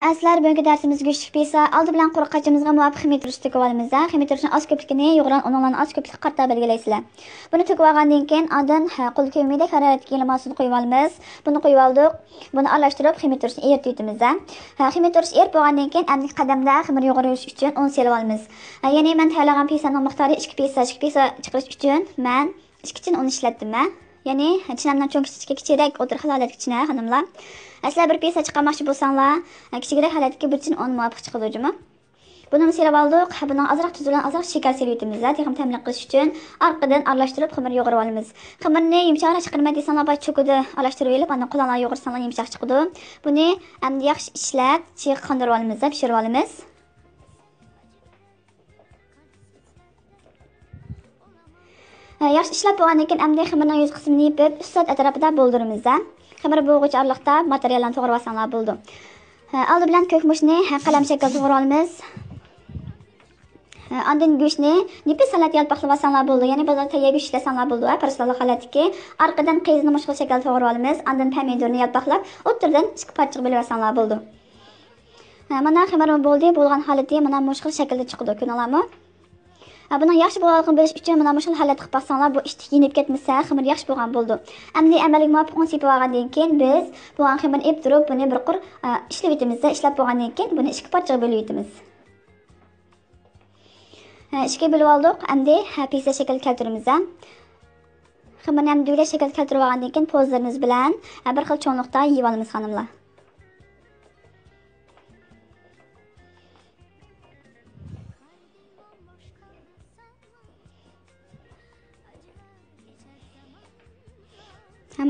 Aslar bugungi darsimiz go'shtlik pesa oldi bilan qo'riqqachimizga muvofiq ximya turishni to'kib olamiz. Ximya turishini oz ko'pligini yo'g'ran uninglarni oz ko'plik qarta belgilaysizlar. Buni to'kib olgandan keyin oldin qo'l kuymaydi haroratga limonini qo'yib olamiz. Buni qo'yib oldik. Buni aralashtirib ximya turishni eritib yutamiz. Ximya turish erib bo'lgandan keyin amlik qadamda ximir yo'g'irish uchun un selib olamiz. Ya'ni men tayyorlagan pesaning miqdori 2 pesa chiqarish uchun men 2 chin un ishlatdim. Ya'ni chinamdan cho'ng kichikroq o'tir holatga china xonimlar. Aslar bir pesa chiqarmoqchi bo'lsanglar, kichikroq holatga bir chin un muvofiq chiqadi hujumi. Buni selib oldik. Buni ozroq tuz bilan ozroq shakar selib yutamiz. Texnik ta'min qilish uchun orqadan aralashtirib ximir yo'g'irib olamiz. Ximirni yumshoq chiqarma desanglar, boy cho'kida aralashtirib olib, ana qo'llarni yo'g'irsanlar yumshoq chiqadi. Buni endi yaxshi ishlab, chiq qondirib olamiz, pishirib olamiz. Yaxshi ishlab bo'lgandan keyin endi ximirning yuz qismini yepib, 3 soat atrofida bo'ldiramiz. Ximir bo'g'ich araliqda materiallarni to'g'rab olsanglar bo'ldi. Oldi bilan ko'kmushni qalam shaklida to'g'rab olamiz. Ondan go'shtni nipis salat yalpoqlab olsanglar bo'ldi. Ya'ni bozorda tayyor go'sht ishlasanglar bo'ldi. Paraslarli holatga orqadan qizni mushkul shaklda to'g'rab olamiz. Ondan pomidorni yalpoqlab, o'ttirdan 2 parchaga bo'lib olsanglar bo'ldi. Mana ximirim bo'ldi. Bo'lgan holati mana mushkul shaklda chiqdi. Ko'ringlarmi? Buni yaxshi bo'lganligini bilish uchun mana mushkul holat qilib baqsanglar, bu ishni yenib ketmasa, ximir yaxshi bo'lgan bo'ldi. Endi amaliy muvofiq un sepib olgandan keyin biz bo'lgan ximirni ep turib, buni bir qur ishlab yetamiz. Ishlab bo'lgandan keyin buni 2 parchaga bo'lib yetamiz. 2 bo'lib oldik. Endi pesa shakl keltiramiz. Ximirni ham dugla shakl keltirib olgandan keyin pozlarimiz bilan bir xil cho'nliqda yeyib olamiz xonimlar.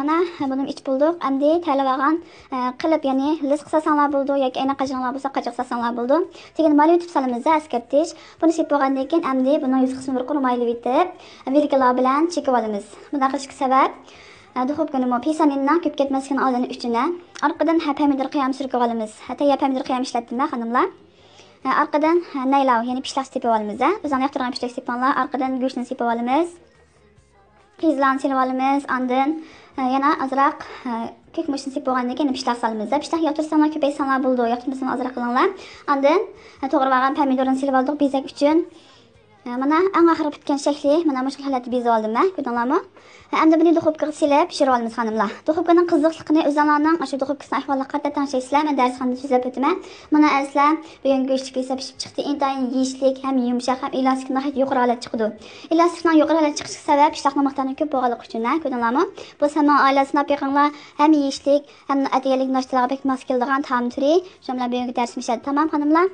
Mana buni ich buldik. Endi tayyorlab olgan qilib, ya'ni lis qilsanglar bo'ldi yoki aynan qajinglar bo'lsa qajiq qilsanglar bo'ldi. Keyin mayli yutib solamiz, askartish. Buni sepib olgandan keyin endi buni yuz qismini bir qur mayli yutib, virkalar bilan chekib olamiz. Bunday qilishga sabab duxovkani pesanindan ko'p ketmasligini oldini uchun orqadan pomidor qiyam surib olamiz. Tayyor pomidor qiyam ishlatdim xonimlar. Orqadan naylav, ya'ni pishloq sepib olamiz. O'zingizga yoqtirgan pishloq sepinglar. Orqadan go'shtni sepib olamiz. Qizlarni silib olamiz. Ondan yana azroq ko'kmushni sepib bo'lgandan keyin pishloq solamiz. Pishloq yoqtirsanglar ko'paysanglar bo'ldi, yoqtirmasanglar azroq qilinglar. Ondan to'g'rab olgan pomidorni silib oldik bezak uchun. Mana eng oxiri bitgan shakli, mana mushkul holatda bezab oldim, ko'rdinglarmi? Endi buni duxovkaga silib pishirib olamiz xonimlar. Duxovkaning qiziqligini o'zingizlarning o'sha duxovkasini ahvoliga qarata tanishlaysizlar. Men darsxonada so'zlab o'taman. Mana aslan bugun go'shtlik pesa pishib chiqdi. Intayin yeyishlik, ham yumshoq, ham elastik nihoyat yuqori holat chiqdi. Elastikning yuqori holat chiqishiga sabab pishloqning miqdori ko'p bo'lganligi uchun, ko'rdinglarmi? Bu hamma oilasini opaqinglar, ham yeyishlik, ham ataylik noshtalarga bek mos keladigan taom turi. Shu bilan bugungi darsimiz tamom xonimlar.